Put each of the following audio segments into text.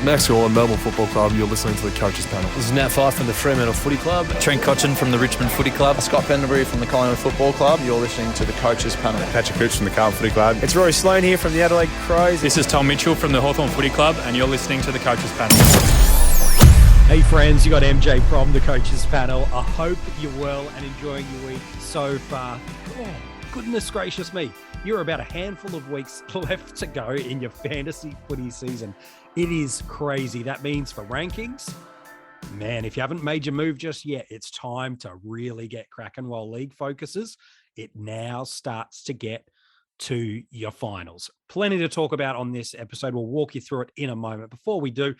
Max Gorlin, Melbourne Football Club. You're listening to the Coaches Panel. This is Nat Fyfe from the Fremantle Footy Club. Trent Cotchin from the Richmond Footy Club. Scott Pendlebury from the Collingwood Football Club. You're listening to the Coaches Panel. Patrick Cooch from the Carlton Footy Club. It's Rory Sloane here from the Adelaide Crows. This is Tom Mitchell from the Hawthorn Footy Club, and you're listening to the Coaches Panel. Hey friends, you got MJ from the Coaches Panel. I hope you're well and enjoying your week so far. Oh, goodness gracious me. You're about a handful of weeks left to go in your fantasy footy season. It is crazy. That means for rankings, man, if you haven't made your move just yet, it's time to really get cracking while league focuses. It now starts to get to your finals. Plenty to talk about on this episode. We'll walk you through it in a moment. Before we do,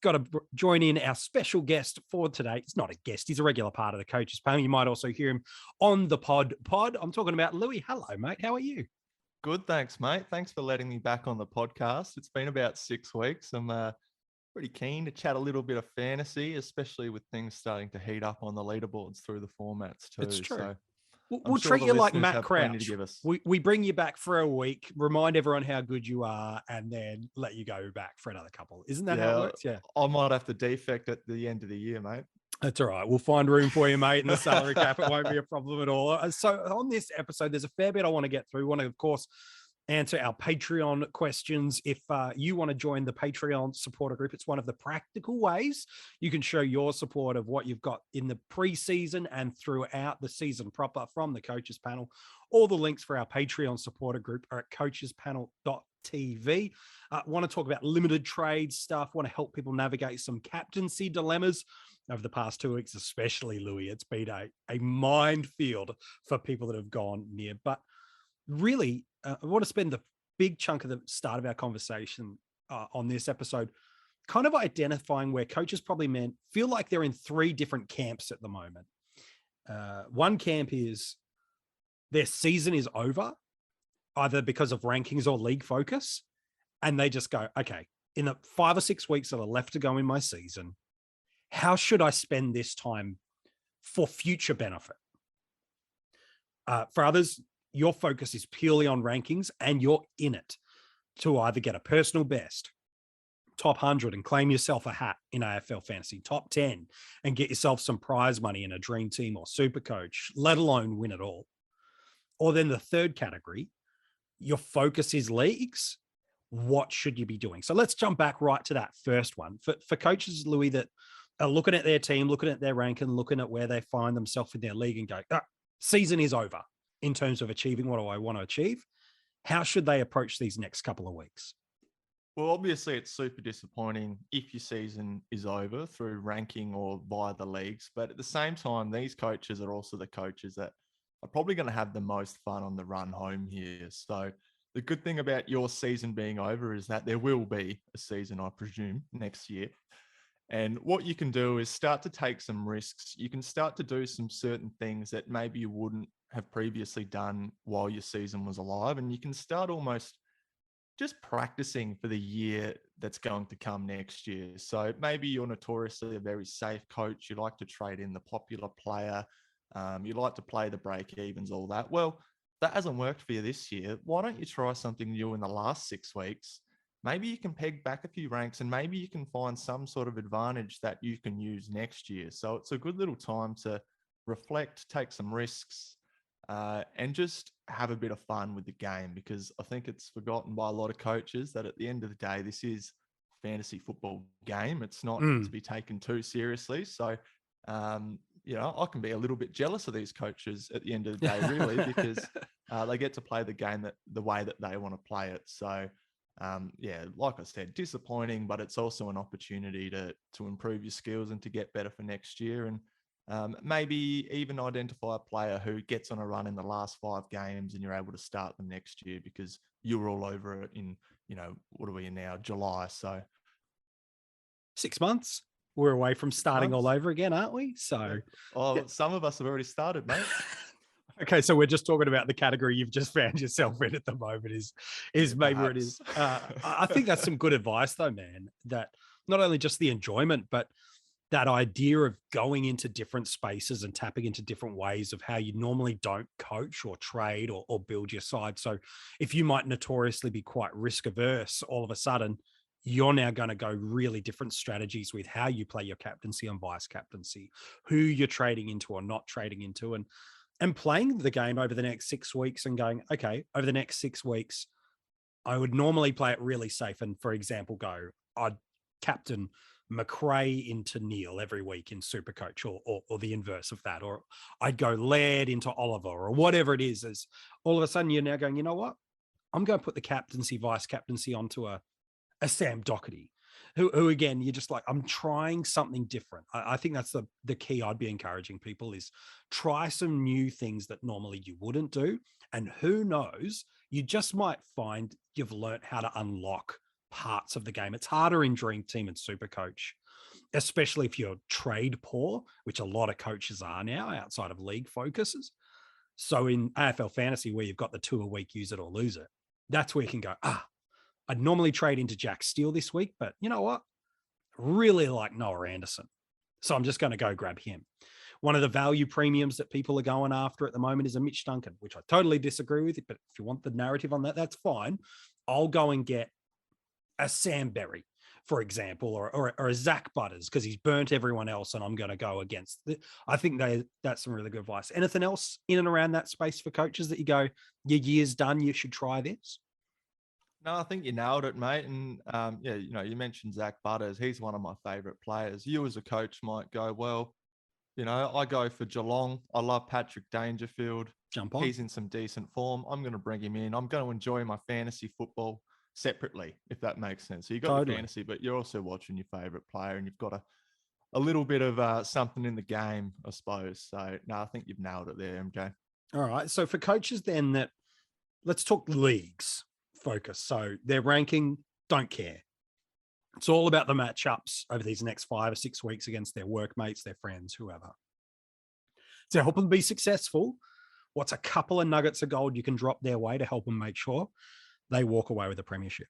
got to join in our special guest for today. It's not a guest. He's a regular part of the Coaches Panel. You might also hear him on the pod. I'm talking about Lewy. Hello, mate. How are you? Good, thanks, mate. Thanks for letting me back on the podcast. It's been about 6 weeks. I'm pretty keen to chat a little bit of fantasy, especially with things starting to heat up on the leaderboards through the formats too. It's true. So we'll treat you like Matt Crouch. We bring you back for a week, remind everyone how good you are, and then let you go back for another couple. Isn't that how it works? Yeah. I might have to defect at the end of the year, mate. That's all right. We'll find room for you, mate, in the salary cap. It won't be a problem at all. So on this episode, there's a fair bit I want to get through. We want to, of course, answer our Patreon questions. If you want to join the Patreon supporter group, it's one of the practical ways you can show your support of what you've got in the preseason and throughout the season proper from the Coaches Panel. All the links for our Patreon supporter group are at coachespanel.tv. Want to talk about limited trade stuff, want to help people navigate some captaincy dilemmas. Over the past 2 weeks, especially, Louis, it's been a minefield for people that have gone near. But really, I want to spend the big chunk of the start of our conversation on this episode kind of identifying where coaches probably feel like they're in 3 different camps at the moment. One camp is their season is over, either because of rankings or league focus, and they just go, okay, in the 5 or 6 weeks that are left to go in my season, how should I spend this time for future benefit? For others, your focus is purely on rankings and you're in it to either get a personal best, top 100 and claim yourself a hat in AFL fantasy, top 10 and get yourself some prize money in a dream team or super coach, let alone win it all. Or then the third category, your focus is leagues. What should you be doing? So let's jump back right to that first one. For coaches, Louis, that are looking at their team, looking at their rank and looking at where they find themselves in their league and go, season is over in terms of achieving what do I want to achieve. How should they approach these next couple of weeks? Well, obviously it's super disappointing if your season is over through ranking or via the leagues. But at the same time, these coaches are also the coaches that are probably going to have the most fun on the run home here. So the good thing about your season being over is that there will be a season, I presume, next year. And what you can do is start to take some risks. You can start to do some certain things that maybe you wouldn't have previously done while your season was alive. And you can start almost just practicing for the year that's going to come next year. So maybe you're notoriously a very safe coach. You like to trade in the popular player. You like to play the break evens, all that. Well, that hasn't worked for you this year. Why don't you try something new in the last 6 weeks? Maybe you can peg back a few ranks and maybe you can find some sort of advantage that you can use next year. So it's a good little time to reflect, take some risks, and just have a bit of fun with the game, because I think it's forgotten by a lot of coaches that at the end of the day, this is a fantasy football game. It's not to be taken too seriously. So, I can be a little bit jealous of these coaches at the end of the day, really, because they get to play the game the way that they want to play it. So, like I said, disappointing, but it's also an opportunity to improve your skills and to get better for next year. And maybe even identify a player who gets on a run in the last 5 games and you're able to start them next year because you were all over it in, what are we in now? July. So 6 months. We're away from starting all over again, aren't we? So, some of us have already started, mate. Okay, so we're just talking about the category you've just found yourself in at the moment is maybe where it is. I think that's some good advice though, man, that not only just the enjoyment, but that idea of going into different spaces and tapping into different ways of how you normally don't coach or trade or build your side. So if you might notoriously be quite risk averse, all of a sudden you're now going to go really different strategies with how you play your captaincy and vice captaincy, who you're trading into or not trading into, and playing the game over the next 6 weeks and going, okay, over the next 6 weeks, I would normally play it really safe. And for example, I'd captain McRae into Neil every week in Supercoach or the inverse of that. Or I'd go Laird into Oliver or whatever it is. As all of a sudden you're now going, you know what? I'm going to put the captaincy, vice captaincy onto a Sam Doherty, who again, you're just like, I'm trying something different. I think that's the key I'd be encouraging people is try some new things that normally you wouldn't do. And who knows, you just might find you've learnt how to unlock parts of the game. It's harder in Dream Team and Supercoach, especially if you're trade poor, which a lot of coaches are now outside of league focuses. So in AFL Fantasy, where you've got the 2 a week, use it or lose it, that's where you can go, I'd normally trade into Jack Steele this week, but you know what? Really like Noah Anderson. So I'm just going to go grab him. One of the value premiums that people are going after at the moment is a Mitch Duncan, which I totally disagree with. But if you want the narrative on that, that's fine. I'll go and get a Sam Berry, for example, or a Zach Butters, because he's burnt everyone else and I'm going to go against it. I think that's some really good advice. Anything else in and around that space for coaches that you go, your year's done, you should try this? No, I think you nailed it, mate. And you mentioned Zach Butters. He's one of my favourite players. You as a coach might go, well, I go for Geelong. I love Patrick Dangerfield. Jump on. He's in some decent form. I'm going to bring him in. I'm going to enjoy my fantasy football separately, if that makes sense. So you got your fantasy, but you're also watching your favourite player, and you've got a little bit of something in the game, I suppose. So no, I think you've nailed it there, MJ. All right. So for coaches then let's talk leagues focus. So their ranking, don't care. It's all about the matchups over these next 5 or 6 weeks against their workmates, their friends, whoever. To help them be successful, what's a couple of nuggets of gold you can drop their way to help them make sure they walk away with a premiership?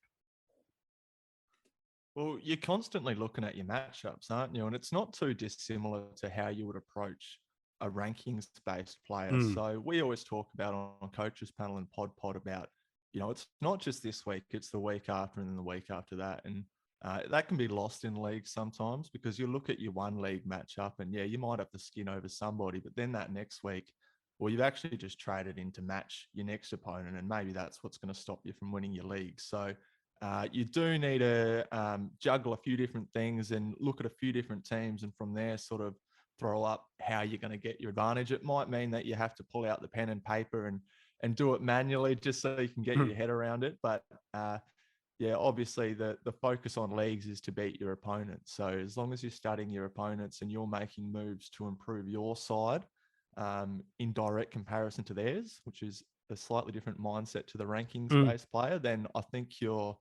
Well, you're constantly looking at your matchups, aren't you? And it's not too dissimilar to how you would approach a rankings-based player. So we always talk about on Coaches Panel and Pod about, it's not just this week, it's the week after and then the week after that. And that can be lost in leagues sometimes because you look at your one league matchup and you might have the skin over somebody, but then that next week, well, you've actually just traded in to match your next opponent. And maybe that's what's going to stop you from winning your league. So you do need to juggle a few different things and look at a few different teams. And from there, sort of throw up how you're going to get your advantage. It might mean that you have to pull out the pen and paper and do it manually just so you can get your head around it. But obviously the focus on leagues is to beat your opponent. So as long as you're studying your opponents and you're making moves to improve your side in direct comparison to theirs, which is a slightly different mindset to the rankings-based player, then I think you're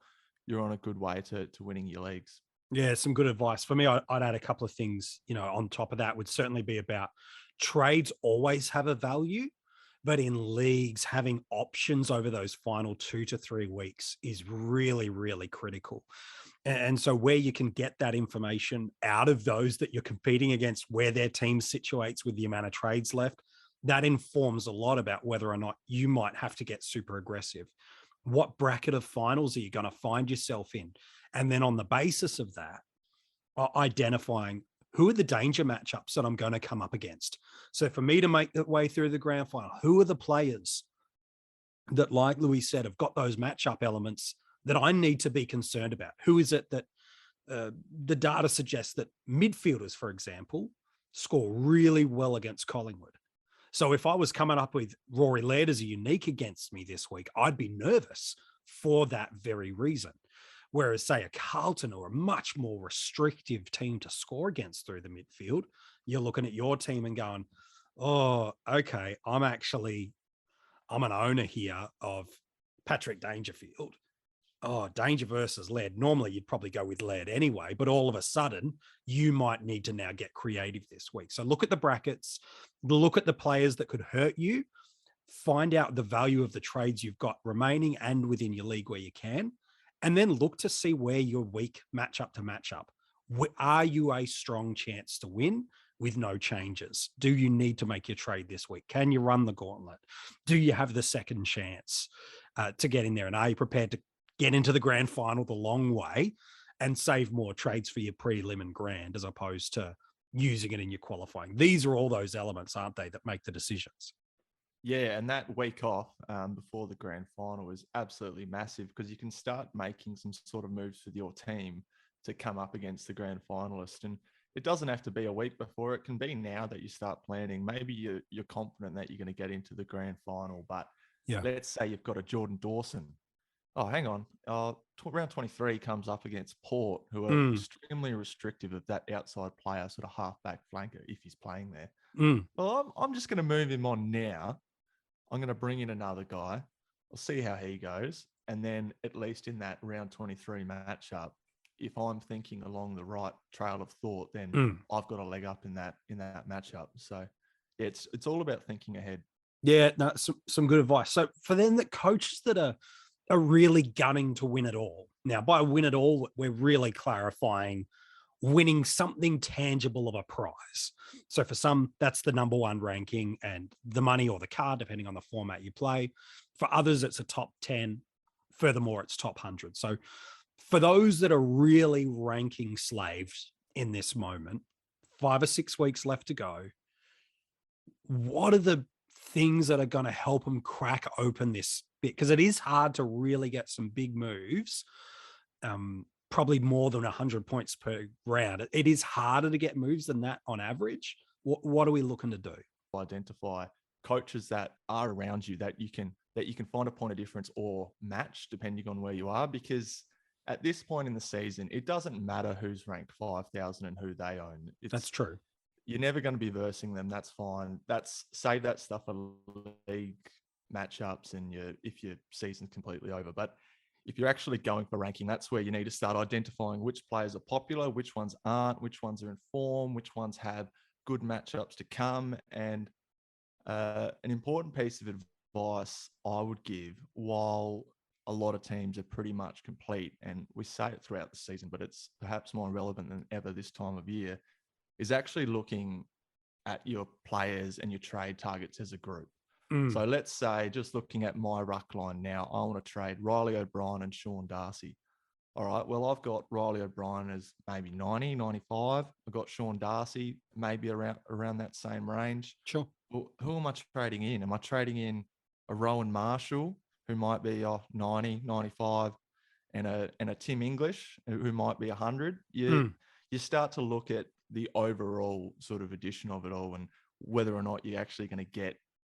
on a good way to winning your leagues. Yeah, some good advice. For me, I'd add a couple of things, on top of that would certainly be about trades always have a value. But in leagues, having options over those final 2 to 3 weeks is really, really critical. And so where you can get that information out of those that you're competing against, where their team situates with the amount of trades left, that informs a lot about whether or not you might have to get super aggressive. What bracket of finals are you going to find yourself in? And then on the basis of that, identifying who are the danger matchups that I'm going to come up against. So for me to make the way through the grand final, who are the players that, like Louis said, have got those matchup elements that I need to be concerned about? Who is it that the data suggests that midfielders, for example, score really well against Collingwood? So if I was coming up with Rory Laird as a unique against me this week, I'd be nervous for that very reason. Whereas, say, a Carlton or a much more restrictive team to score against through the midfield, you're looking at your team and going, oh, okay, I'm an owner here of Patrick Dangerfield. Oh, Danger versus Laird. Normally, you'd probably go with Laird anyway, but all of a sudden, you might need to now get creative this week. So look at the brackets, look at the players that could hurt you, find out the value of the trades you've got remaining and within your league where you can. And then look to see where you're weak matchup to matchup. Are you a strong chance to win with no changes? Do you need to make your trade this week? Can you run the gauntlet? Do you have the second chance to get in there? And are you prepared to get into the grand final the long way and save more trades for your prelim and grand as opposed to using it in your qualifying. These are all those elements, aren't they, that make the decisions? Yeah, and that week off before the grand final is absolutely massive because you can start making some sort of moves with your team to come up against the grand finalist. And it doesn't have to be a week before. It can be now that you start planning. Maybe you're confident that you're going to get into the grand final, but let's say you've got a Jordan Dawson. Oh, hang on. Round 23 comes up against Port, who are extremely restrictive of that outside player, sort of halfback flanker, if he's playing there. Well, I'm just going to move him on now. I'm going to bring in another guy. I'll see how he goes. And then at least in that round 23 matchup, if I'm thinking along the right trail of thought, then I've got a leg up in that matchup. So it's all about thinking ahead. Yeah, no, some good advice. So for them, the coaches that are really gunning to win it all. Now, by win it all, we're really clarifying winning something tangible of a prize. So for some, that's the number one ranking and the money or the car, depending on the format you play. For others, it's a top 10. Furthermore, it's top 100. So for those that are really ranking slaves in this moment, 5 or 6 weeks left to go, what are the things that are going to help them crack open this bit? Because it is hard to really get some big moves, probably more than 100 points per round. It is harder to get moves than that on average. What are we looking to do? Identify coaches that are around you that you can find a point of difference or match depending on where you are, because at this point in the season, it doesn't matter who's ranked 5,000 and who they own. That's true. You're never going to be versing them. That's fine. Save that stuff for league matchups and if your season's completely over. But if you're actually going for ranking, that's where you need to start identifying which players are popular, which ones aren't, which ones are in form, which ones have good matchups to come. And an important piece of advice I would give, while a lot of teams are pretty much complete, and we say it throughout the season, but it's perhaps more relevant than ever this time of year, is actually looking at your players and your trade targets as a group. So let's say, just looking at my ruck line now, I want to trade Riley O'Brien and Sean Darcy. All right, well, I've got Riley O'Brien as maybe 90, 95. I've got Sean Darcy maybe around that same range. Sure. Well, who am I trading in? Am I trading in a Rowan Marshall, who might be 90, 95, and a Tim English, who might be 100? You start to look at the overall sort of addition of it all and whether or not you're actually going to get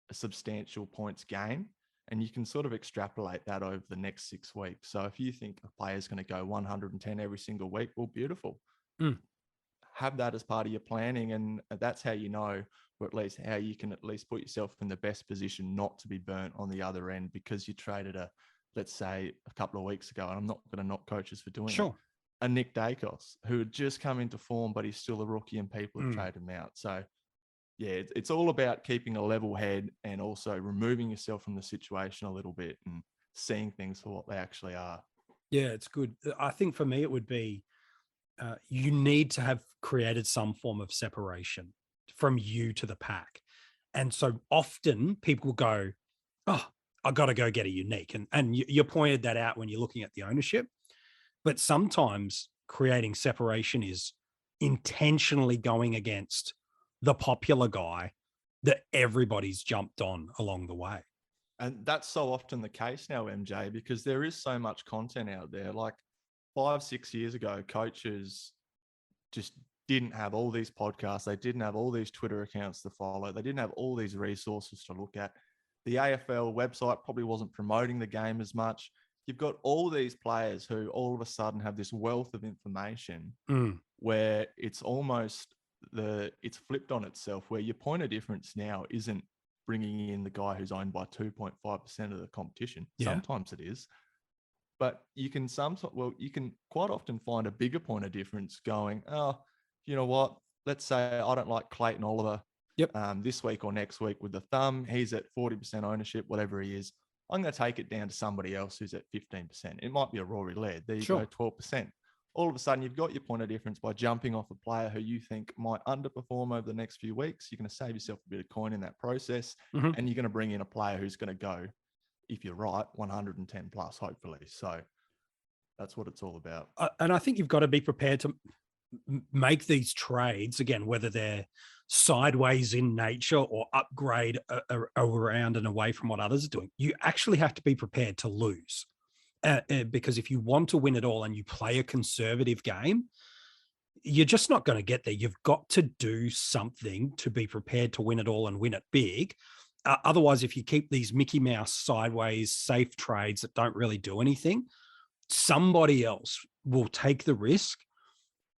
a substantial points gain. And you can sort of extrapolate that over the next 6 weeks. So if you think a player is going to go 110 every single week, well, beautiful. Have that as part of your planning. And that's how you know, or at least how you can at least put yourself in the best position not to be burnt on the other end, because you traded let's say a couple of weeks ago, and I'm not going to knock coaches for doing it, a Nick Dacos, who had just come into form, but he's still a rookie and people have traded him out. So yeah, it's all about keeping a level head and also removing yourself from the situation a little bit and seeing things for what they actually are. Yeah, it's good. I think for me, it would be you need to have created some form of separation from you to the pack. And so often people go, oh, I got to go get a unique. And you pointed that out when you're looking at the ownership. But sometimes creating separation is intentionally going against the popular guy that everybody's jumped on along the way. And that's so often the case now, MJ, because there is so much content out there. Like 5-6 years ago, coaches just didn't have all these podcasts. They didn't have all these Twitter accounts to follow. They didn't have all these resources to look at. The AFL website probably wasn't promoting the game as much. You've got all these players who all of a sudden have this wealth of information where it's almost it's flipped on itself, where your point of difference now isn't bringing in the guy who's owned by 2.5% of the competition. Yeah. Sometimes it is, but you can quite often find a bigger point of difference going, oh, you know what? Let's say I don't like Clayton Oliver this week or next week with the thumb. He's at 40% ownership, whatever he is. I'm going to take it down to somebody else who's at 15%. It might be a Rory Laird. There you go, 12%. All of a sudden, you've got your point of difference by jumping off a player who you think might underperform over the next few weeks. You're going to save yourself a bit of coin in that process, and you're going to bring in a player who's going to go, if you're right, 110 plus, hopefully. So That's what it's all about. And I think you've got to be prepared to make these trades again, whether they're sideways in nature or upgrade around and away from what others are doing. You actually have to be prepared to lose because if you want to win it all and you play a conservative game, you're just not going to get there. You've got to do something to be prepared to win it all and win it big. Otherwise, if you keep these Mickey Mouse sideways safe trades that don't really do anything, somebody else will take the risk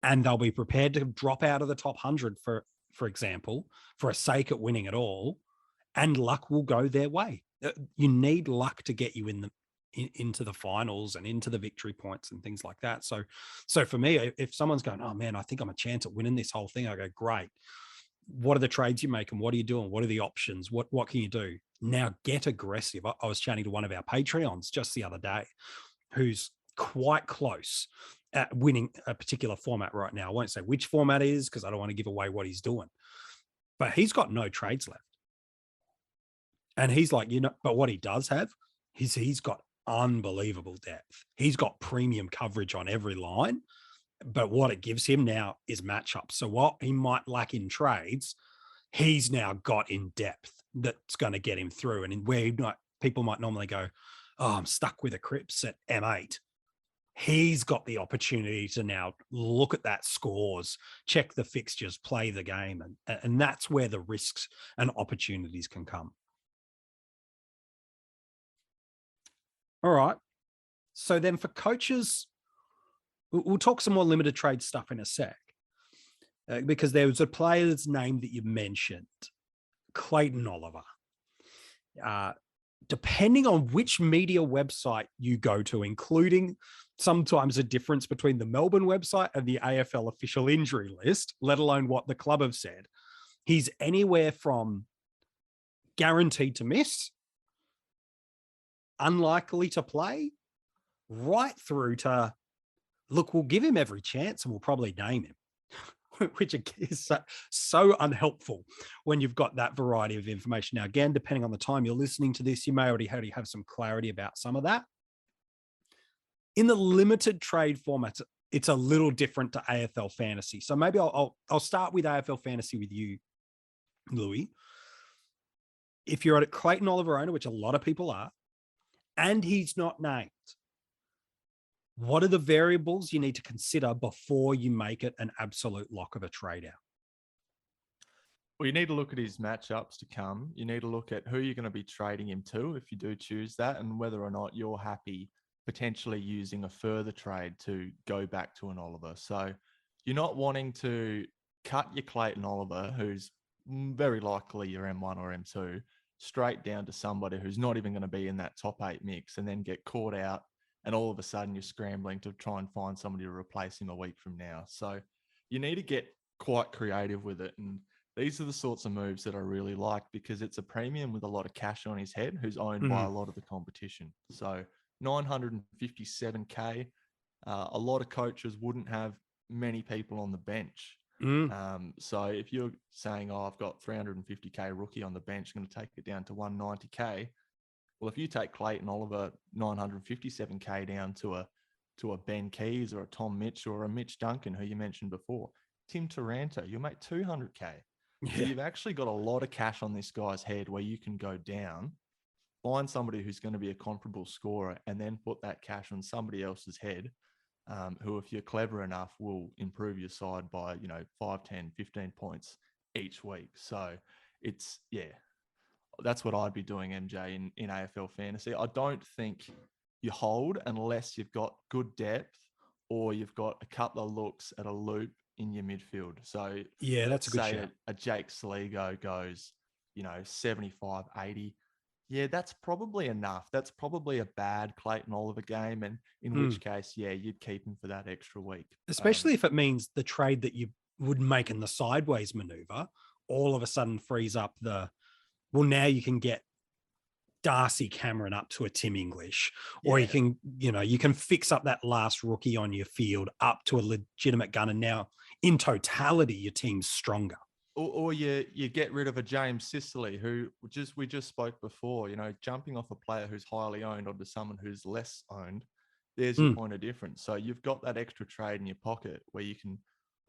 and they'll be prepared to drop out of the top 100, for example, for a sake at winning it all, and luck will go their way. You need luck to get you into the finals and into the victory points and things like that. So for me, if someone's going, oh man, I think I'm a chance at winning this whole thing, I go, great. What are the trades you make and what are you doing? What are the options? What can you do? Now get aggressive. I was chatting to one of our Patreons just the other day who's quite close at winning a particular format right now. I won't say which format it is because I don't want to give away what he's doing, but he's got no trades left. And he's like, but what he does have is he's got unbelievable depth. He's got premium coverage on every line, but what it gives him now is matchups. So what he might lack in trades, he's now got in depth that's going to get him through. And where people might normally go, oh, I'm stuck with a Crips at M8. He's got the opportunity to now look at that scores, check the fixtures, play the game. And that's where the risks and opportunities can come. All right. So then for coaches, we'll talk some more limited trade stuff in a sec, because there was a player's name that you mentioned, Clayton Oliver. Depending on which media website you go to, including sometimes a difference between the Melbourne website and the AFL official injury list, let alone what the club have said, he's anywhere from guaranteed to miss, unlikely to play, right through to, look, we'll give him every chance and we'll probably name him, which is so unhelpful when you've got that variety of information. Now, again, depending on the time you're listening to this, you may already have some clarity about some of that. In the limited trade formats, it's a little different to AFL fantasy. So maybe I'll start with AFL fantasy with you, Louis. If you're at a Clayton Oliver owner, which a lot of people are, and he's not named, what are the variables you need to consider before you make it an absolute lock of a trade out? Well, you need to look at his matchups to come. You need to look at who you're going to be trading him to if you do choose that, and whether or not you're happy potentially using a further trade to go back to an Oliver. So you're not wanting to cut your Clayton Oliver, who's very likely your M1 or M2, straight down to somebody who's not even going to be in that top 8 mix and then get caught out. And all of a sudden you're scrambling to try and find somebody to replace him a week from now. So you need to get quite creative with it. And these are the sorts of moves that I really like, because it's a premium with a lot of cash on his head, who's owned by a lot of the competition. So 957K, a lot of coaches wouldn't have many people on the bench. So if you're saying, oh, I've got 350K rookie on the bench, I'm going to take it down to 190K. Well, if you take Clayton Oliver 957K down to a Ben Keys or a Tom Mitch or a Mitch Duncan, who you mentioned before, Tim Taranto, you'll make 200K. Yeah. So you've actually got a lot of cash on this guy's head where you can go down, find somebody who's going to be a comparable scorer, and then put that cash on somebody else's head, who, if you're clever enough, will improve your side by, 5, 10, 15 points each week. So it's, that's what I'd be doing, MJ, in AFL fantasy. I don't think you hold unless you've got good depth or you've got a couple of looks at a loop in your midfield. So yeah, that's a good shout. A Jake Sligo goes, 75, 80. Yeah, that's probably enough. That's probably a bad Clayton Oliver game. And in which case, you'd keep him for that extra week. Especially if it means the trade that you would make in the sideways maneuver all of a sudden frees up now you can get Darcy Cameron up to a Tim English, or you can fix up that last rookie on your field up to a legitimate gun. And now in totality, your team's stronger. Or you get rid of a James Sicily, who we just spoke before, jumping off a player who's highly owned onto someone who's less owned there's your point of difference. So you've got that extra trade in your pocket where you can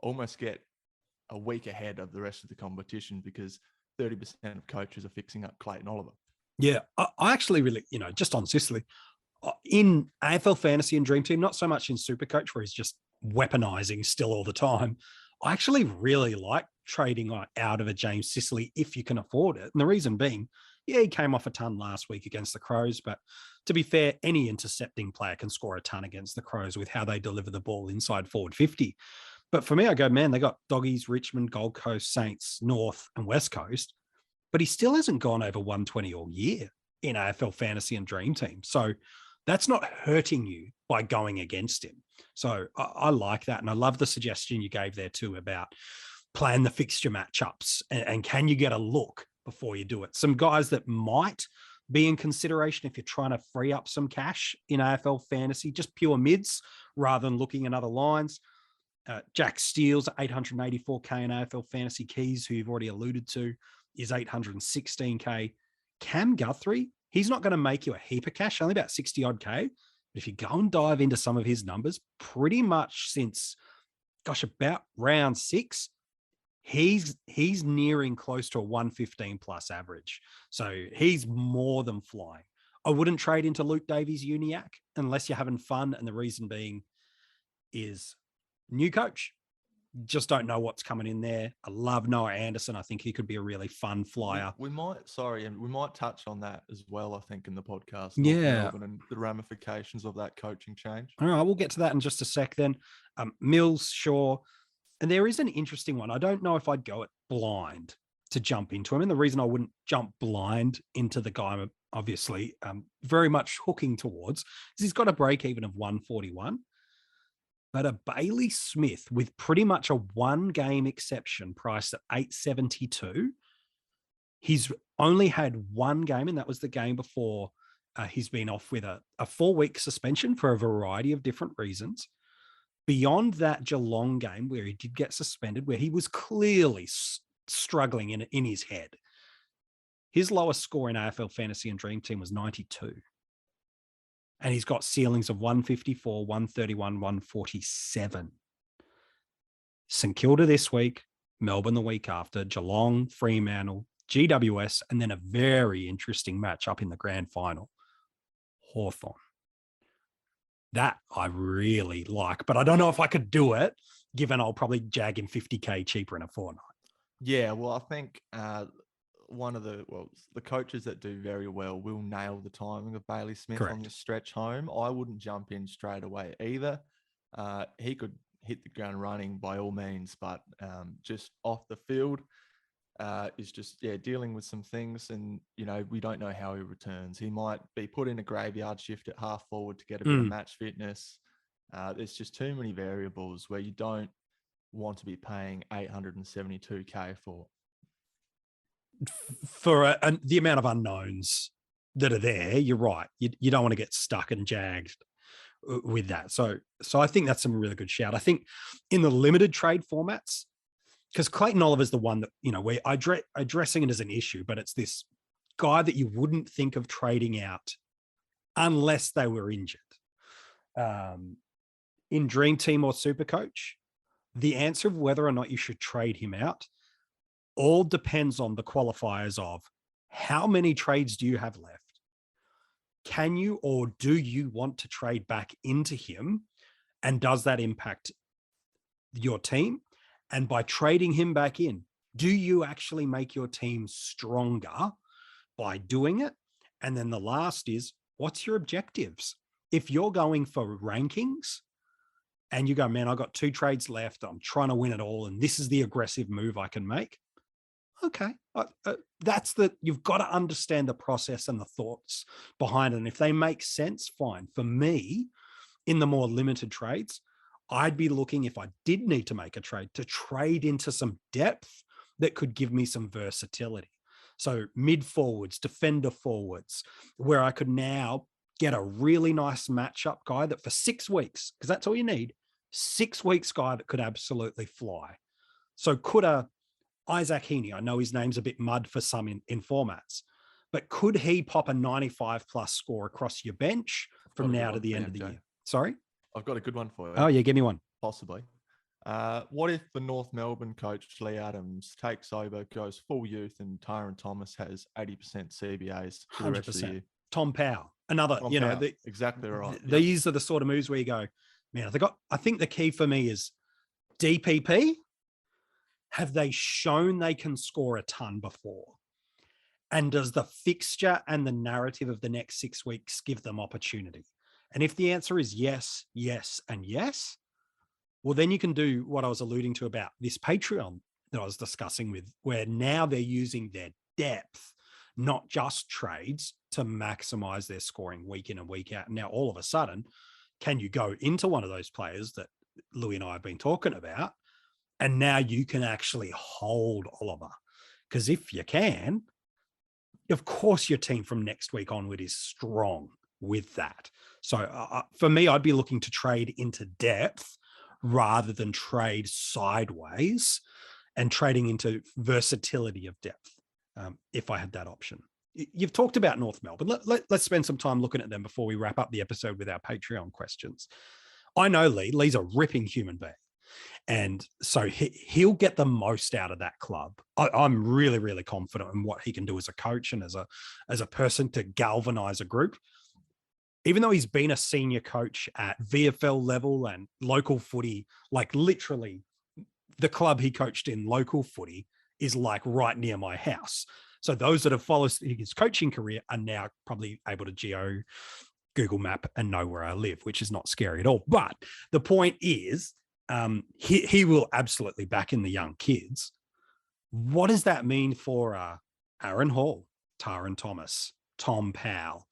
almost get a week ahead of the rest of the competition because 30% of coaches are fixing up Clayton Oliver. Yeah, I actually really, just on Sicily, in AFL Fantasy and Dream Team, not so much in Supercoach where he's just weaponizing still all the time. I actually really like trading out of a James Sicily if you can afford it. And the reason being, yeah, he came off a ton last week against the Crows, but to be fair, any intercepting player can score a ton against the Crows with how they deliver the ball inside forward 50. But for me, I go, man, they got Doggies, Richmond, Gold Coast, Saints, North, and West Coast, but he still hasn't gone over 120 all year in AFL Fantasy and Dream Team. So that's not hurting you by going against him. So I like that. And I love the suggestion you gave there too about plan the fixture matchups and can you get a look before you do it. Some guys that might be in consideration if you're trying to free up some cash in AFL Fantasy, just pure mids rather than looking at other lines. Jack Steele's 884K in AFL Fantasy. Keys, who you've already alluded to, is 816K. Cam Guthrie, he's not going to make you a heap of cash, only about 60 odd K. But if you go and dive into some of his numbers, pretty much since, about round 6, he's nearing close to a 115 plus average. So he's more than flying. I wouldn't trade into Luke Davies Uniac unless you're having fun. And the reason being is new coach. Just don't know what's coming in there. I love Noah Anderson. I think he could be a really fun flyer. We might touch on that as well, I think, in the podcast. Yeah. Melbourne and the ramifications of that coaching change. All right, we'll get to that in just a sec then. Mills, Shaw. And there is an interesting one. I don't know if I'd go it blind to jump into him. And the reason I wouldn't jump blind into the guy I'm obviously very much hooking towards is he's got a break even of 141. But a Bailey Smith with pretty much a one-game exception priced at 872. He's only had one game, and that was the game before he's been off with a 4-week suspension for a variety of different reasons. Beyond that Geelong game where he did get suspended, where he was clearly struggling in his head, his lowest score in AFL Fantasy and Dream Team was 92. And he's got ceilings of 154, 131, 147. St Kilda this week, Melbourne the week after, Geelong, Fremantle, GWS, and then a very interesting match up in the grand final, Hawthorn. That I really like, but I don't know if I could do it, given I'll probably jag him 50K cheaper in a fortnight. Yeah, well, I think the coaches that do very well will nail the timing of Bailey Smith on this stretch home. I wouldn't jump in straight away either. He could hit the ground running by all means, but just off the field is just dealing with some things, and we don't know how he returns. He might be put in a graveyard shift at half forward to get a bit of match fitness. There's just too many variables where you don't want to be paying 872K for the amount of unknowns that are there. You're right. You don't want to get stuck and jagged with that. So I think that's some really good shout. I think in the limited trade formats, because Clayton Oliver's the one that, we're addressing it as an issue, but it's this guy that you wouldn't think of trading out unless they were injured. In Dream Team or Supercoach, the answer of whether or not you should trade him out all depends on the qualifiers of how many trades do you have left? Can you or do you want to trade back into him? And does that impact your team? And by trading him back in, do you actually make your team stronger by doing it? And then the last is, what's your objectives? If you're going for rankings and you go, man, I got 2 trades left, I'm trying to win it all, and this is the aggressive move I can make. Okay, you've got to understand the process and the thoughts behind it. And if they make sense, fine. For me, in the more limited trades, I'd be looking, if I did need to make a trade, to trade into some depth that could give me some versatility. So mid forwards, defender forwards, where I could now get a really nice matchup guy that for 6 weeks, because that's all you need, 6 weeks guy that could absolutely fly. So could a Isaac Heaney, I know his name's a bit mud for some in formats, but could he pop a 95 plus score across your bench from now to the end of the year? Sorry? I've got a good one for you. Oh, yeah, give me one. Possibly. What if the North Melbourne coach, Lee Adams, takes over, goes full youth, and Tyron Thomas has 80% CBAs for the rest of the 100%. year? Tom Powell, another, Tom you know, Powell, exactly right. Yep. These are the sort of moves where you go, man, I think the key for me is DPP. Have they shown they can score a ton before? And does the fixture and the narrative of the next 6 weeks give them opportunity? And if the answer is yes, yes, and yes, well, then you can do what I was alluding to about this Patreon that I was discussing with, where now they're using their depth, not just trades, to maximize their scoring week in and week out. And now all of a sudden, can you go into one of those players that Louis and I have been talking about? And now you can actually hold Oliver. Because if you can, of course, your team from next week onward is strong with that. So for me, I'd be looking to trade into depth rather than trade sideways, and trading into versatility of depth if I had that option. You've talked about North Melbourne. Let's spend some time looking at them before we wrap up the episode with our Patreon questions. I know Lee. Lee's a ripping human being. And so he'll get the most out of that club. I'm really, really confident in what he can do as a coach and as a person to galvanize a group. Even though he's been a senior coach at VFL level and local footy, like literally the club he coached in local footy is like right near my house. So those that have followed his coaching career are now probably able to Google Map and know where I live, which is not scary at all. But the point is, he will absolutely back in the young kids. What does that mean for Aaron Hall, Tyron Thomas, Tom Powell,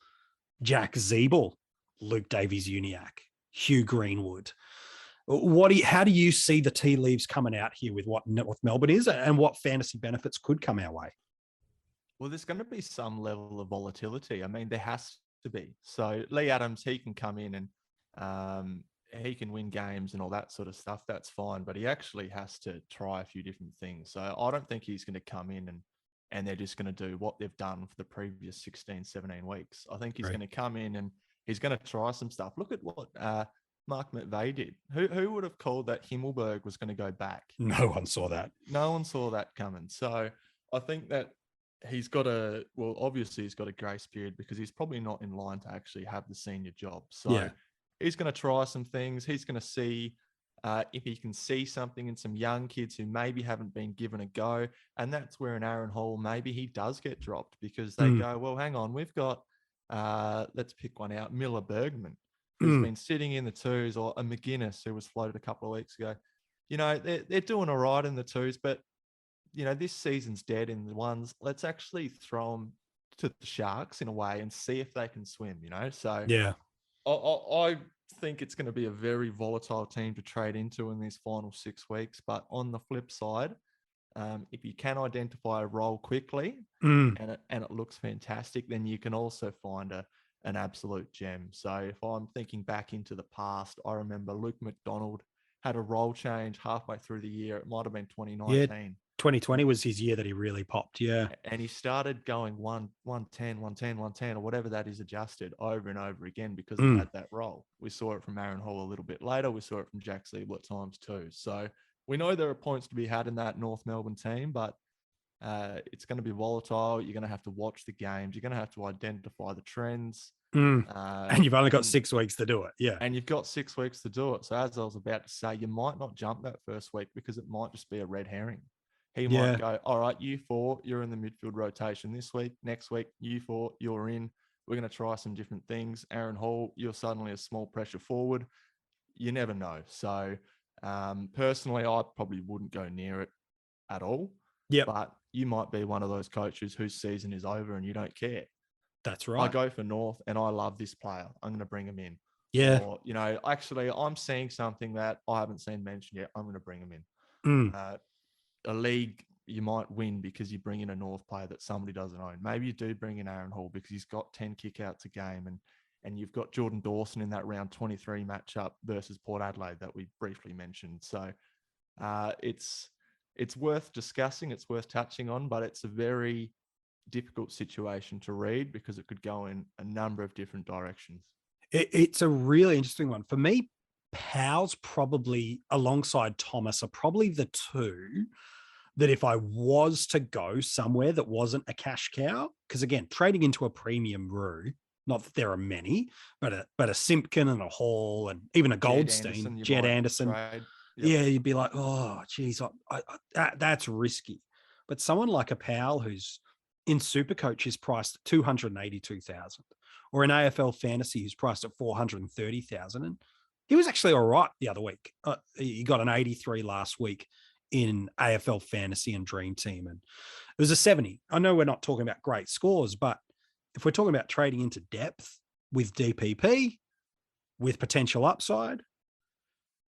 Jack Zeeble, Luke Davies-Uniacke, Hugh Greenwood? How do you see the tea leaves coming out here with what North Melbourne is and what fantasy benefits could come our way? Well, there's going to be some level of volatility. I mean, there has to be. So Lee Adams, he can come in and he can win games and all that sort of stuff. That's fine. But he actually has to try a few different things. So I don't think he's going to come in and they're just going to do what they've done for the previous 16, 17 weeks. I think he's going to come in and he's going to try some stuff. Look at what Mark McVeigh did. Who would have called that Himmelberg was going to go back? No one saw that. No one saw that coming. So I think that obviously he's got a grace period because he's probably not in line to actually have the senior job. So he's going to try some things. He's going to see if he can see something in some young kids who maybe haven't been given a go. And that's where an Aaron Hall, maybe he does get dropped because they go, well, hang on, we've got, let's pick one out, Miller Bergman, who's been sitting in the twos, or a McGuinness who was floated a couple of weeks ago. You know, they're doing all right in the twos, but you know, this season's dead in the ones. Let's actually throw them to the Sharks in a way and see if they can swim, you know? So yeah, I think it's going to be a very volatile team to trade into in these final 6 weeks. But on the flip side, if you can identify a role quickly and it looks fantastic, then you can also find an absolute gem. So if I'm thinking back into the past, I remember Luke McDonald had a role change halfway through the year. It might have been 2019. Yeah, 2020 was his year that he really popped. Yeah. And he started going 110, 110, 110, or whatever that is adjusted over and over again because he had that role. We saw it from Aaron Hall a little bit later. We saw it from Jack Zeeble at times too. So we know there are points to be had in that North Melbourne team, but it's going to be volatile. You're going to have to watch the games. You're going to have to identify the trends. And you've only got 6 weeks to do it. Yeah. And you've got 6 weeks to do it. So as I was about to say, you might not jump that first week because it might just be a red herring. He might go, all right, you four, you're in the midfield rotation this week. Next week, you four, you're in. We're going to try some different things. Aaron Hall, you're suddenly a small pressure forward. You never know. So personally, I probably wouldn't go near it at all. Yeah. But you might be one of those coaches whose season is over and you don't care. That's right. I go for North and I love this player. I'm going to bring him in. Yeah. Or, you know, actually, I'm seeing something that I haven't seen mentioned yet. I'm going to bring him in. A league you might win because you bring in a North player that somebody doesn't own. Maybe you do bring in Aaron Hall because he's got 10 kickouts a game and you've got Jordan Dawson in that round 23 matchup versus Port Adelaide that we briefly mentioned. So it's worth discussing. It's worth touching on, but it's a very difficult situation to read because it could go in a number of different directions. It's a really interesting one. For me, Powell's probably, alongside Thomas, are probably the two that if I was to go somewhere that wasn't a cash cow, because again, trading into a premium Roo, not that there are many, but a Simpkin and a Hall and even a Goldstein, Jed Anderson. Yep. Yeah, you'd be like, oh, geez, that's risky. But someone like a Powell who's in Supercoach is priced at 282,000, or in AFL Fantasy who's priced at 430,000, and he was actually all right the other week. He got an 83 last week in AFL Fantasy and Dream Team, and it was a 70. I know we're not talking about great scores, but if we're talking about trading into depth with DPP, with potential upside,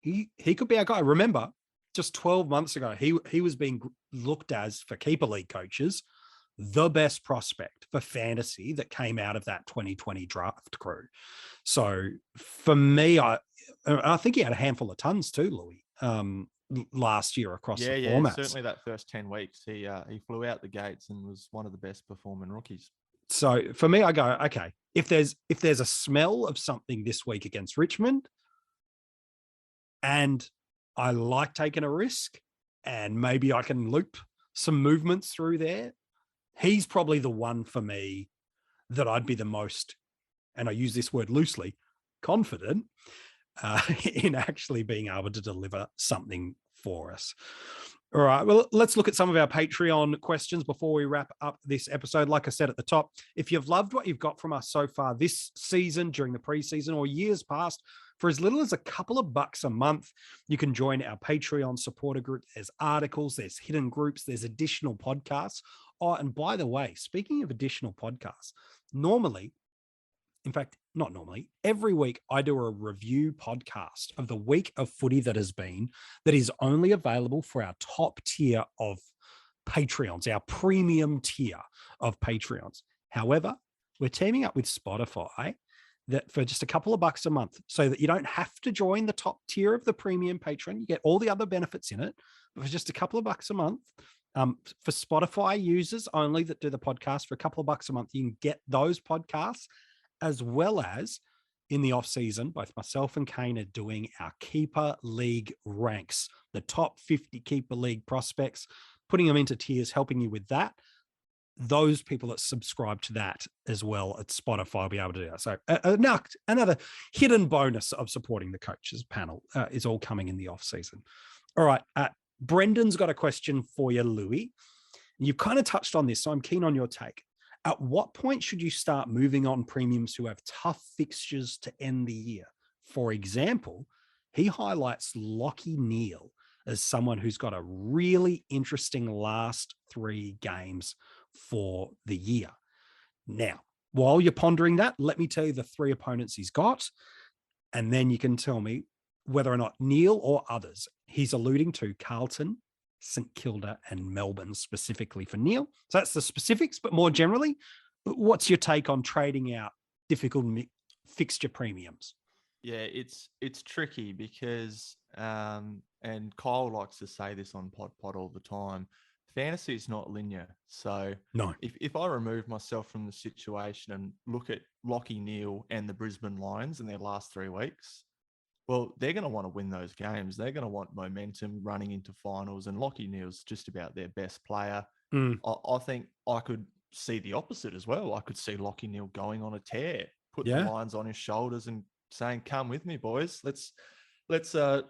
he could be our guy. Remember, just 12 months ago, he was being looked as, for keeper league coaches, the best prospect for fantasy that came out of that 2020 draft crew. So for me, I think he had a handful of tons too, Louis, last year across the formats. Certainly that first 10 weeks, he flew out the gates and was one of the best performing rookies. So for me, I go, okay, if there's a smell of something this week against Richmond, and I like taking a risk, and maybe I can loop some movements through there, he's probably the one for me that I'd be the most, and I use this word loosely, confident in actually being able to deliver something for us. All right, well, let's look at some of our Patreon questions before we wrap up this episode. Like I said at the top, if you've loved what you've got from us so far this season, during the preseason or years past, for as little as a couple of bucks a month, you can join our Patreon supporter group. There's articles, there's hidden groups, there's additional podcasts. Oh, and by the way, speaking of additional podcasts, not normally, every week I do a review podcast of the week of footy that has been, that is only available for our top tier of Patreons, our premium tier of Patreons. However, we're teaming up with Spotify that for just a couple of bucks a month, so that you don't have to join the top tier of the premium Patreon. You get all the other benefits in it, but for just a couple of bucks a month, for Spotify users only that do the podcast, for a couple of bucks a month, you can get those podcasts, as well as in the off season, both myself and Kane are doing our keeper league ranks, the top 50 keeper league prospects, putting them into tiers, helping you with that. Those people that subscribe to that as well at Spotify will be able to do that. So another hidden bonus of supporting the coaches panel is all coming in the off season. All right. Brendan's got a question for you, Louis. You've kind of touched on this, so I'm keen on your take. At what point should you start moving on premiums who have tough fixtures to end the year? For example, he highlights Lockie Neal as someone who's got a really interesting last 3 games for the year. Now, while you're pondering that, let me tell you the 3 opponents he's got, and then you can tell me whether or not Neal or others. He's alluding to Carlton, St Kilda, and Melbourne specifically for Neal. So that's the specifics, but more generally, what's your take on trading out difficult fixture premiums? Yeah, it's tricky because, and Kyle likes to say this on Pod all the time, fantasy is not linear. So no, if I remove myself from the situation and look at Lockie Neal and the Brisbane Lions in their last 3 weeks, well, they're going to want to win those games. They're going to want momentum running into finals, and Lockie Neal's just about their best player. I think I could see the opposite as well. I could see Lockie Neal going on a tear, putting the Lions on his shoulders and saying, "Come with me, boys. Let's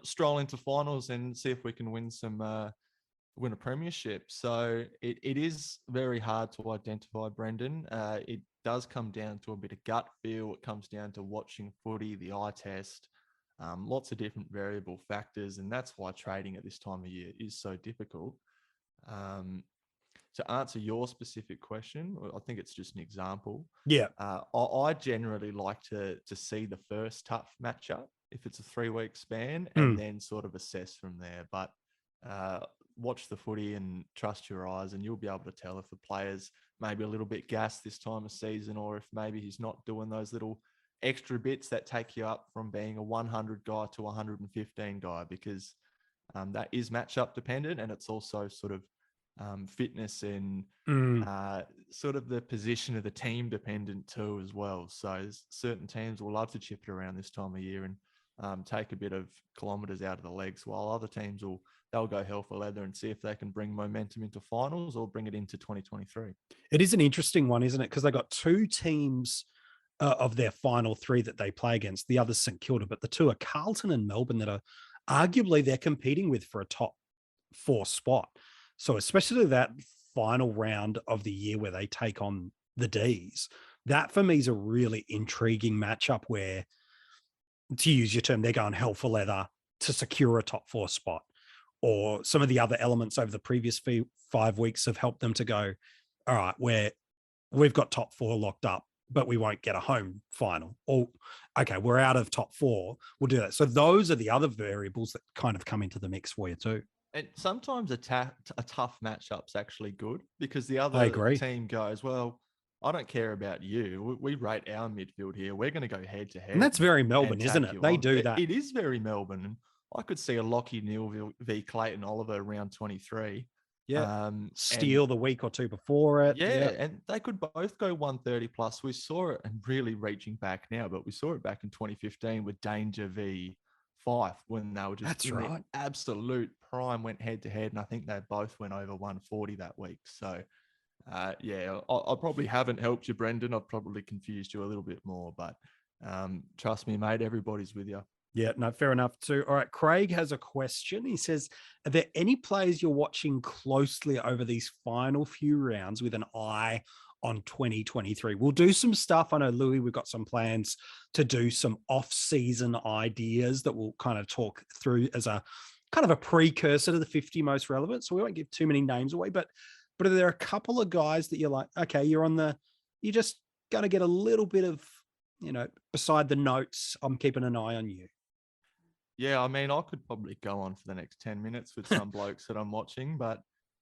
stroll into finals and see if we can win a premiership." So it is very hard to identify, Brendan. It does come down to a bit of gut feel. It comes down to watching footy, the eye test. Lots of different variable factors, and that's why trading at this time of year is so difficult. To answer your specific question, I think it's just an example. Yeah. I generally like to see the first tough matchup if it's a 3-week span, and then sort of assess from there. But watch the footy and trust your eyes, and you'll be able to tell if the player's maybe a little bit gassed this time of season, or if maybe he's not doing those little extra bits that take you up from being a 100 guy to 115 guy, because that is matchup dependent, and it's also sort of fitness and sort of the position of the team dependent too as well. So there's certain teams will love to chip it around this time of year and take a bit of kilometres out of the legs, while other teams they'll go hell for leather and see if they can bring momentum into finals or bring it into 2023. It is an interesting one, isn't it? Because they got two teams of their final three that they play against. The other's St Kilda, but the two are Carlton and Melbourne that are arguably they're competing with for a top 4 spot. So especially that final round of the year where they take on the Ds, that for me is a really intriguing matchup where, to use your term, they're going hell for leather to secure a top 4 spot. Or some of the other elements over the previous 5 weeks have helped them to go, all right, we've got top 4 locked up, but we won't get a home final. Or, okay, we're out of top 4. We'll do that. So those are the other variables that kind of come into the mix for you too. And sometimes a tough matchup's actually good because the other team goes, well, I don't care about you. We rate our midfield here. We're going to go head to head. And that's very Melbourne, isn't it? They do that. It is very Melbourne. And I could see a Lockie Neal v Clayton Oliver round 23. Yeah. Steal the week or two before it. Yeah. And they could both go 130 plus. We saw it, and really reaching back now, but we saw it back in 2015 with Danger v Fife when they were just the absolute prime, went head to head. And I think they both went over 140 that week. So, I probably haven't helped you, Brendan. I've probably confused you a little bit more, but trust me, mate, everybody's with you. Yeah, no, fair enough too. All right, Craig has a question. He says, are there any players you're watching closely over these final few rounds with an eye on 2023? We'll do some stuff. I know, Louis, we've got some plans to do some off-season ideas that we'll kind of talk through as a kind of a precursor to the 50 most relevant. So we won't give too many names away, but are there a couple of guys that you're like, okay, you're just going to get a little bit of, beside the notes, I'm keeping an eye on you. Yeah, I mean, I could probably go on for the next 10 minutes with some blokes that I'm watching, but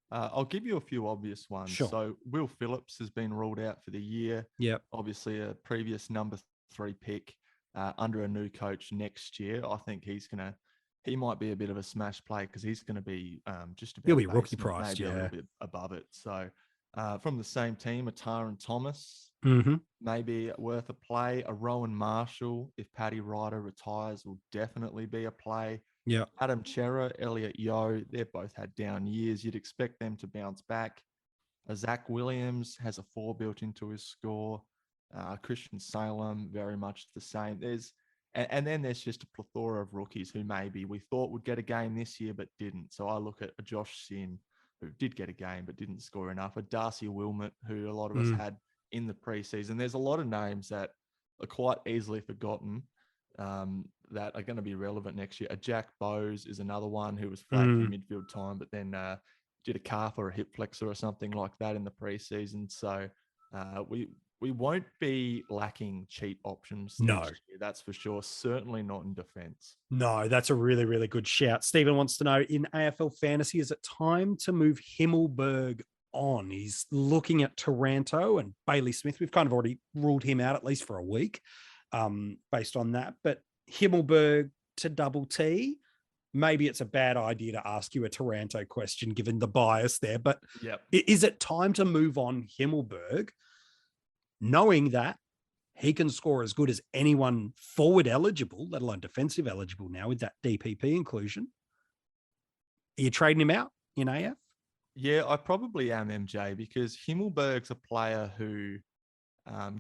I'll give you a few obvious ones. Sure. So Will Phillips has been ruled out for the year. Yeah. Obviously a previous number 3 pick under a new coach next year. I think he might be a bit of a smash play because he's going to be just about, he'll be rookie priced, maybe a little bit above it. So from the same team, Ataran Thomas, maybe worth a play. A Rowan Marshall, if Paddy Ryder retires, will definitely be a play. Yeah. Adam Chera, Elliot Yeo, they've both had down years. You'd expect them to bounce back. Zach Williams has a 4 built into his score. Christian Salem, very much the same. And then there's just a plethora of rookies who maybe we thought would get a game this year but didn't. So I look at a Josh Sin, who did get a game but didn't score enough. A Darcy Wilmot, who a lot of us had in the preseason. There's a lot of names that are quite easily forgotten that are going to be relevant next year. A Jack Bowes is another one who was flagged for midfield time, but then did a calf or a hip flexor or something like that in the preseason. So we won't be lacking cheap options next year, that's for sure. Certainly not in defence. No, that's a really, really good shout. Stephen wants to know, in AFL fantasy, is it time to move Himmelberg on? He's looking at Taranto and Bailey Smith. We've kind of already ruled him out, at least for a week, based on that. But Himmelberg to double T, maybe it's a bad idea to ask you a Taranto question given the bias there. But is it time to move on Himmelberg, knowing that he can score as good as anyone forward eligible, let alone defensive eligible now with that DPP inclusion? Are you trading him out in AF? Yeah, I probably am, MJ, because Himmelberg's a player who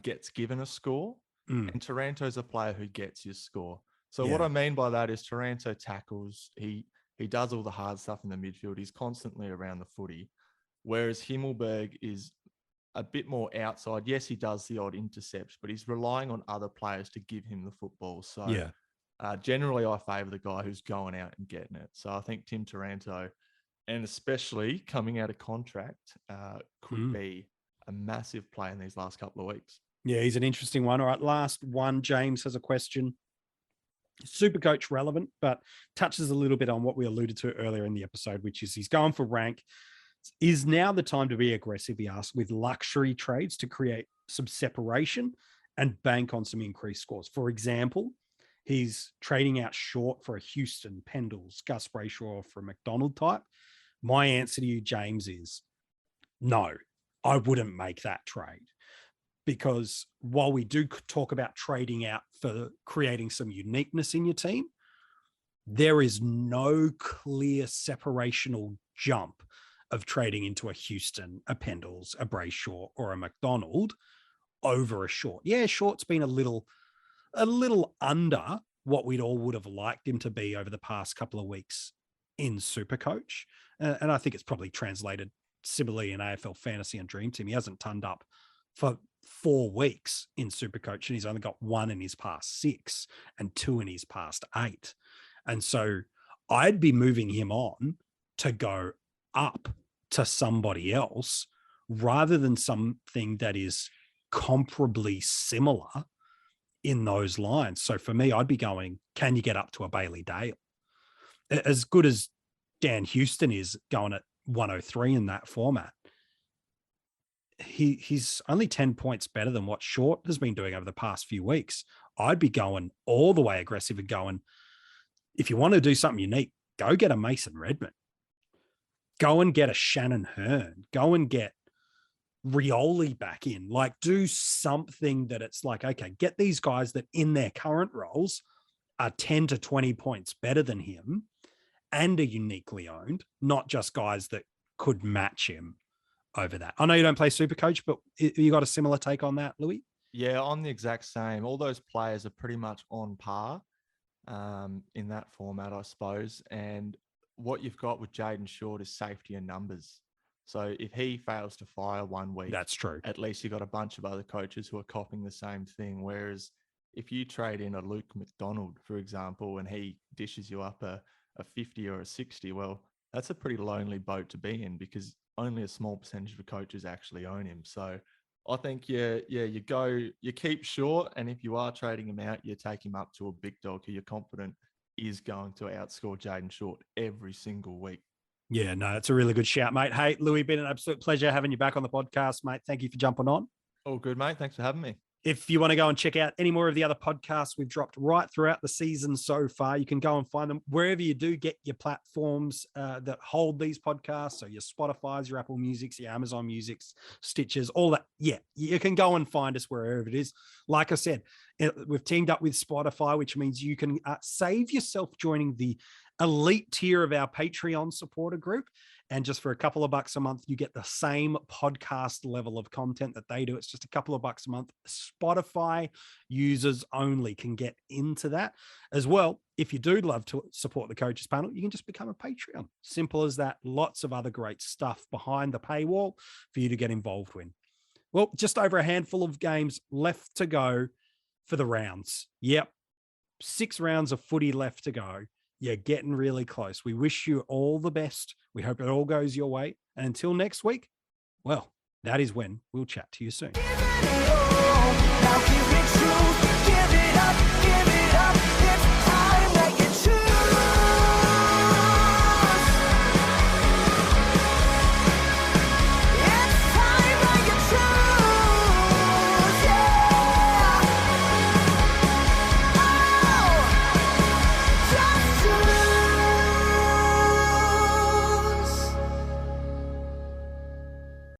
gets given a score, and Taranto's a player who gets his score. So what I mean by that is Taranto tackles, he does all the hard stuff in the midfield. He's constantly around the footy, whereas Himmelberg is a bit more outside. Yes, he does the odd intercepts, but he's relying on other players to give him the football. So generally I favour the guy who's going out and getting it. So I think Tim Taranto, and especially coming out of contract, could be a massive play in these last couple of weeks. Yeah, he's an interesting one. All right, last one. James has a question. Supercoach relevant, but touches a little bit on what we alluded to earlier in the episode, which is he's going for rank. Is now the time to be aggressive, he asks, with luxury trades to create some separation and bank on some increased scores? For example, he's trading out short for a Houston, Pendles, Gus Brayshaw for a McDonald type. My answer to you, James, is no, I wouldn't make that trade. Because while we do talk about trading out for creating some uniqueness in your team, there is no clear separational jump of trading into a Houston, a Pendles, a Brayshaw, or a McDonald over a Short. Yeah, Short's been a little under what we'd all would have liked him to be over the past couple of weeks in Supercoach. And I think it's probably translated similarly in AFL Fantasy and Dream Team. He hasn't turned up for 4 weeks in Supercoach, and he's only got 1 in his past 6 and 2 in his past 8. And so I'd be moving him on to go up to somebody else rather than something that is comparably similar in those lines. So for me, I'd be going, can you get up to a Bailey Dale? As good as Dan Houston is going at 103 in that format, he's only 10 points better than what Short has been doing over the past few weeks. I'd be going all the way aggressive and going, if you want to do something unique, go get a Mason Redmond. Go and get a Shannon Hearn. Go and get Rioli back in. Like, do something that it's like, okay, get these guys that in their current roles are 10 to 20 points better than him and are uniquely owned, not just guys that could match him over that. I know you don't play Supercoach, but you got a similar take on that, Louis? Yeah, I'm the exact same. All those players are pretty much on par in that format, I suppose. And what you've got with Jaden Short is safety and numbers. So if he fails to fire 1 week, that's true. At least you've got a bunch of other coaches who are copying the same thing. Whereas if you trade in a Luke McDonald, for example, and he dishes you up a 50 or a 60, well, that's a pretty lonely boat to be in because only a small percentage of coaches actually own him. So I think, you keep Short. And if you are trading him out, you take him up to a big dog who you're confident is going to outscore Jaden Short every single week. Yeah, no, it's a really good shout, mate. Hey, Louis, been an absolute pleasure having you back on the podcast, mate. Thank you for jumping on. All good, mate. Thanks for having me. If you want to go and check out any more of the other podcasts we've dropped right throughout the season so far, you can go and find them wherever you do get your platforms that hold these podcasts. So your Spotify's, your Apple Music's, your Amazon Music's, Stitches, all that. Yeah, you can go and find us wherever it is. Like I said, we've teamed up with Spotify, which means you can save yourself joining the elite tier of our Patreon supporter group. And just for a couple of bucks a month, you get the same podcast level of content that they do. It's just a couple of bucks a month. Spotify users only can get into that as well. If you do love to support the Coaches Panel, you can just become a Patreon. Simple as that. Lots of other great stuff behind the paywall for you to get involved with. Well, just over a handful of games left to go for the rounds. Yep. 6 rounds of footy left to go. You're getting really close. We wish you all the best. We hope it all goes your way. And until next week, well, that is when we'll chat to you soon.